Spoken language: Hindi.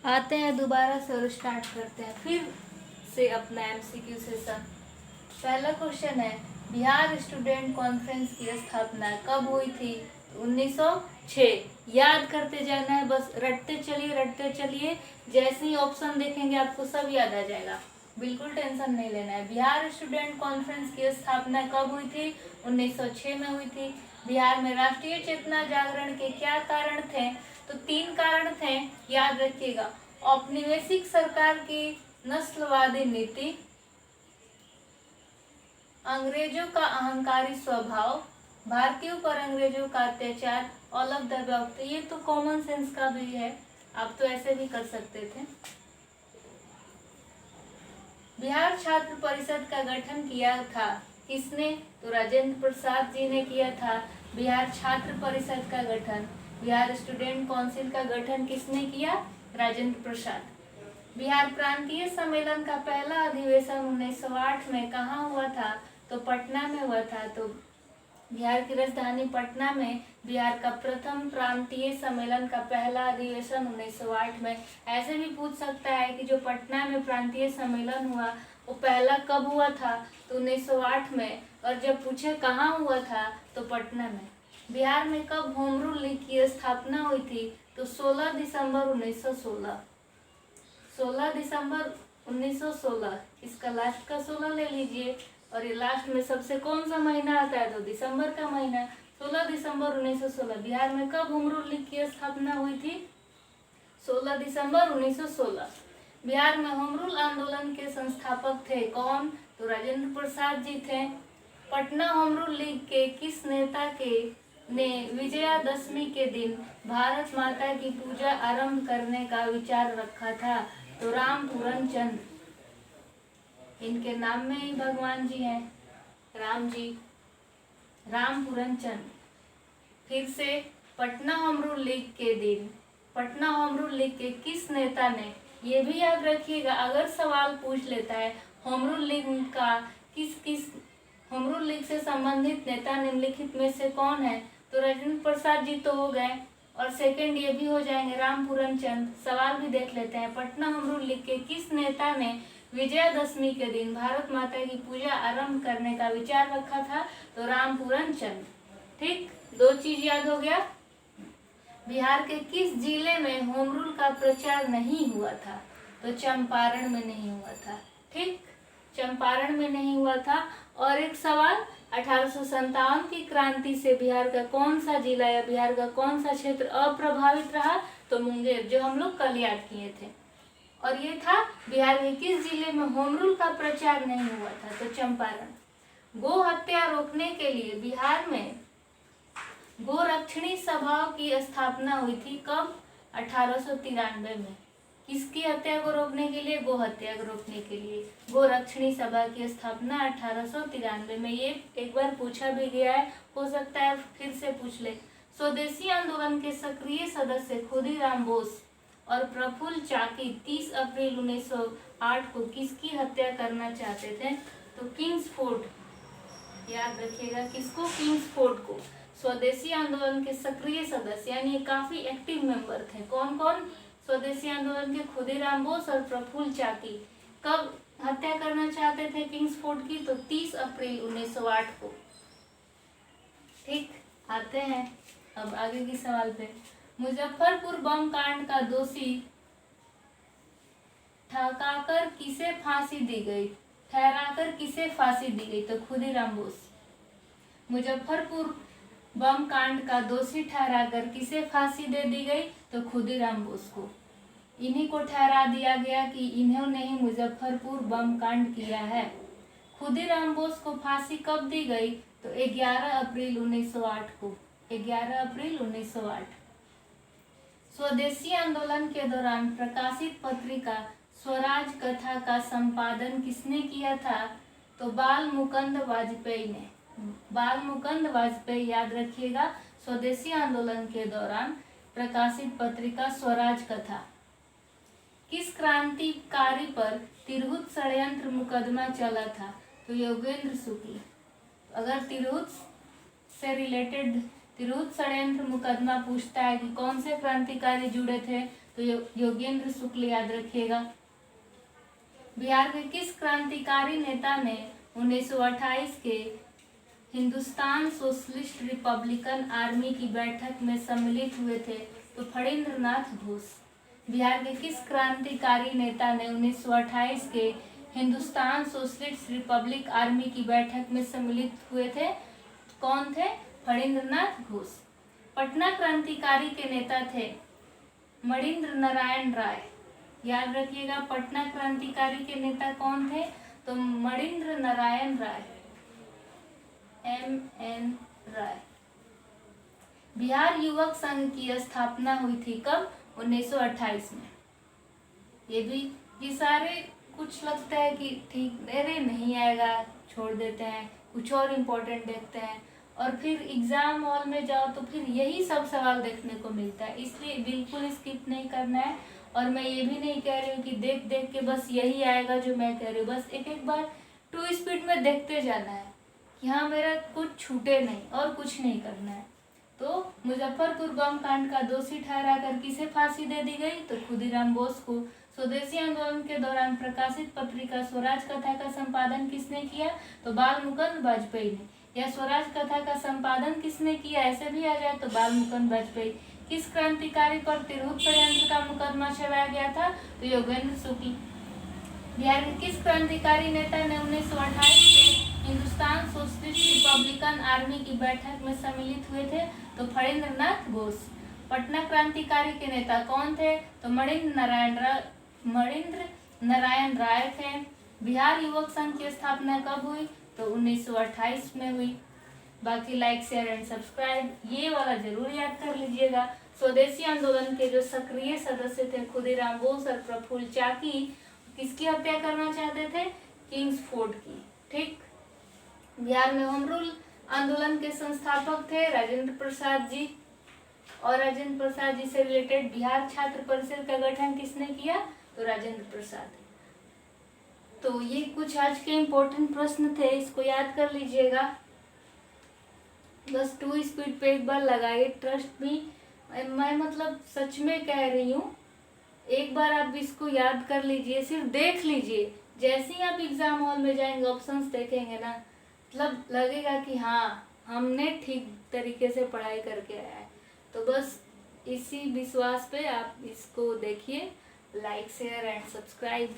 आते हैं दोबारा से और स्टार्ट करते हैं फिर से अपना एमसीक्यू सेशन। पहला क्वेश्चन है, बिहार स्टूडेंट कॉन्फ्रेंस की स्थापना कब हुई थी? 1906। याद करते जाना है, बस रटते चलिए। जैसे ही ऑप्शन देखेंगे आपको सब याद आ जाएगा, बिल्कुल टेंशन नहीं लेना है। बिहार स्टूडेंट कॉन्फ्रेंस की स्थापना कब हुई थी? 1906 में हुई थी। बिहार में राष्ट्रीय चेतना जागरण के क्या कारण थे? तो 3 कारण थे, याद रखिएगा। औपनिवेशिक सरकार की नस्लवादी नीति, अंग्रेजों का अहंकारी स्वभाव, भारतीयों पर अंग्रेजों का अत्याचार, ऑल ऑफ द अबव। तो ये तो कॉमन सेंस का भी है, आप तो ऐसे भी कर सकते थे। बिहार छात्र परिषद का गठन किया था किसने? तो राजेंद्र प्रसाद जी ने किया था बिहार छात्र परिषद का गठन। बिहार स्टूडेंट काउंसिल का गठन किसने किया? राजेंद्र प्रसाद। बिहार प्रांतीय सम्मेलन का पहला अधिवेशन 1908 में कहाँ हुआ था? तो पटना में हुआ था। तो बिहार की राजधानी पटना में बिहार का प्रथम प्रांतीय सम्मेलन का पहला अधिवेशन 1908 में। ऐसे भी पूछ सकता है कि जो पटना में प्रांतीय सम्मेलन हुआ वो पहला कब हुआ था? तो 1908 में। और जब पूछे कहाँ हुआ था तो पटना में। बिहार में कब होम रूल लीग की स्थापना हुई थी? तो 16 दिसंबर 1916। 16 दिसंबर 1916। इसका लास्ट का 16 ले लीजिए और ये लास्ट में सबसे कौन सा महीना आता है? तो दिसंबर का महीना। 16 दिसंबर 1916। बिहार में कब होम रूल लीग की स्थापना हुई थी? 16 दिसंबर 1916। बिहार में होम रूल आंदोलन के संस्थापक थे कौन? तो राजेंद्र प्रसाद जी थे। पटना होम रूल लीग के किस नेता के ने विजयादशमी के दिन भारत माता की पूजा आरंभ करने का विचार रखा था? तो राम पूरन चंद। इनके नाम में ही भगवान जी हैं, राम जी, राम पूरन चंद। फिर से, पटना होम रूल लीग के दिन पटना होम रूल लीग के किस नेता ने, ये भी याद रखिएगा अगर सवाल पूछ लेता है होम रूल लीग का किस होम रूल लीग से संबंधित नेता निम्नलिखित में से कौन है? तो राजेंद्र प्रसाद जी तो हो गए और सेकंड ये भी हो जाएंगे राम पूरन चंद। सवाल भी देख लेते हैं, पटना होम रूल लीग के किस नेता ने विजयादशमी के दिन भारत माता की पूजा आरंभ करने का विचार रखा था? तो राम पूरन चंद। ठीक, 2 चीज याद हो गया। बिहार के किस जिले में होम रूल का प्रचार नहीं हुआ था? तो चंपारण में नहीं हुआ था। ठीक, चंपारण में नहीं हुआ था। और एक सवाल, 1857 की क्रांति से बिहार का कौन सा जिला या बिहार का कौन सा क्षेत्र अप्रभावित रहा? तो मुंगेर, जो हम लोग कल याद किए थे। और ये था बिहार के किस जिले में होम रूल का प्रचार नहीं हुआ था? तो चंपारण। गो हत्या रोकने के लिए बिहार में गोरक्षणी सभाओं की स्थापना हुई थी कब? 1893 में। किसकी हत्या को रोकने के लिए? गो हत्या को रोकने के लिए गोरक्षणी सभा की स्थापना 1893 में। ये एक बार पूछा भी गया है, हो सकता है फिर से पूछ ले। स्वदेशी आंदोलन के सक्रिय सदस्य खुदीराम बोस और प्रफुल्ल चाकी 30 अप्रैल 1908 को किसकी हत्या करना चाहते थे? तो किंग्सफोर्ड। याद रखिएगा किसको? किंग्सफोर्ड को। स्वदेशी आंदोलन के सक्रिय सदस्य यानी काफी एक्टिव मेंबर थे। कौन कौन? स्वदेशी आंदोलन के खुदीराम बोस और प्रफुल्ल चाकी कब हत्या करना चाहते थे किंग्सफोर्ड की? तो 30 अप्रैल 1908 को। ठीक, आते हैं अब आगे की सवाल पे। मुजफ्फरपुर बम कांड का दोषी ठहराकर किसे फांसी दी गई? तो खुदीराम बोस। मुजफ्फरपुर बम कांड का दोषी ठहराकर किसे फांसी दे दी गई? तो खुदीराम बोस को। इन्हीं को ठहरा दिया गया कि इन्होंने ही मुजफ्फरपुर बम कांड किया है। खुदीराम बोस को फांसी कब दी गई? तो 11 अप्रैल 1908 को। 11 अप्रैल 1908। स्वदेशी आंदोलन के दौरान प्रकाशित पत्रिका स्वराज कथा का संपादन किसने किया था? तो बाल मुकुंद वाजपेयी ने। बाल मुकुंद वाजपेयी, याद रखिएगा। स्वदेशी आंदोलन के दौरान प्रकाशित पत्रिका स्वराज कथा। किस क्रांतिकारी पर तिरहुत षड्यंत्र मुकदमा चला था? तो योगेंद्र शुक्ल। अगर तिरहुत से रिलेटेड तिरहुत षड्यंत्र मुकदमा पूछता है कि कौन से क्रांतिकारी जुड़े थे तो योगेंद्र शुक्ल याद रखिएगा। बिहार के किस क्रांतिकारी नेता ने 1928 के हिंदुस्तान सोशलिस्ट रिपब्लिकन आर्मी की बैठक में सम्मिलित हुए थे? तो फणींद्र नाथ घोष। बिहार के किस क्रांतिकारी नेता ने 1928 के हिंदुस्तान सोशलिस्ट रिपब्लिक आर्मी की बैठक में सम्मिलित हुए थे? कौन थे? फणींद्र नाथ घोष। पटना क्रांतिकारी के नेता थे मणींद्र नारायण राय। याद रखिएगा, पटना क्रांतिकारी के नेता कौन थे? तो मणींद्र नारायण राय, MN राय। बिहार युवक संघ की स्थापना हुई थी कब? 1928 में। ये सारे कुछ लगता है कि ठीक अरे नहीं आएगा, छोड़ देते हैं, कुछ और इम्पोर्टेंट देखते हैं, और फिर एग्जाम हॉल में जाओ तो फिर यही सब सवाल देखने को मिलता है। इसलिए बिल्कुल स्किप नहीं करना है। और मैं ये भी नहीं कह रही हूँ कि देख देख के बस यही आएगा जो मैं कह रही हूँ, बस एक एक बार 2 स्पीड में देखते जाना है कि हाँ मेरा कुछ छूटे नहीं, और कुछ नहीं करना है। तो मुजफ्फरपुर बम कांड का दोषी ठहराकर किसे फांसी दे दी गई? तो खुदीराम बोस को। स्वदेशी आंदोलन के दौरान प्रकाशित पत्रिका स्वराज कथा का संपादन किसने किया? तो बाल मुकुंद वाजपेयी ने। यह स्वराज कथा का संपादन किसने किया, ऐसे भी आ जाए तो बाल मुकुंद वाजपेयी। किस क्रांतिकारी पर तिरहुत षड्यंत्र का मुकदमा चलाया गया था? तो योगेंद्र शुक्ल। बिहार के किस क्रांतिकारी नेता ने 1928 के हिंदुस्तान सोशलिस्ट रिपब्लिकन आर्मी की बैठक में सम्मिलित हुए थे? तो फणींद्र नाथ घोष। पटना क्रांतिकारी के नेता कौन थे? तो मणींद्र नारायण राय थे। बिहार युवक संघ की स्थापना कब हुई? तो 1928 में हुई। बाकी लाइक, शेयर एंड सब्सक्राइब ये वाला जरूर याद कर लीजिएगा। स्वदेशी आंदोलन के जो सक्रिय सदस्य थे खुदीराम बोस और प्रफुल्ल चाकी, किसकी हत्या करना चाहते थे? किंग्सफोर्ड की। ठीक। बिहार में होम रूल आंदोलन के संस्थापक थे राजेंद्र प्रसाद जी। और राजेंद्र प्रसाद जी से रिलेटेड बिहार छात्र परिषद का गठन किसने किया? तो राजेंद्र प्रसाद। तो ये कुछ आज के इम्पोर्टेंट प्रश्न थे, इसको याद कर लीजिएगा। बस 2 स्पीड पे एक बार लगाइए, ट्रस्ट मी, मैं मतलब सच में कह रही हूँ। एक बार आप इसको याद कर लीजिए, सिर्फ देख लीजिए। जैसे ही आप एग्जाम हॉल में जाएंगे, ऑप्शंस देखेंगे ना, मतलब लगेगा कि हाँ हमने ठीक तरीके से पढ़ाई करके आया है। तो बस इसी विश्वास पे आप इसको देखिए। Like, share and subscribe.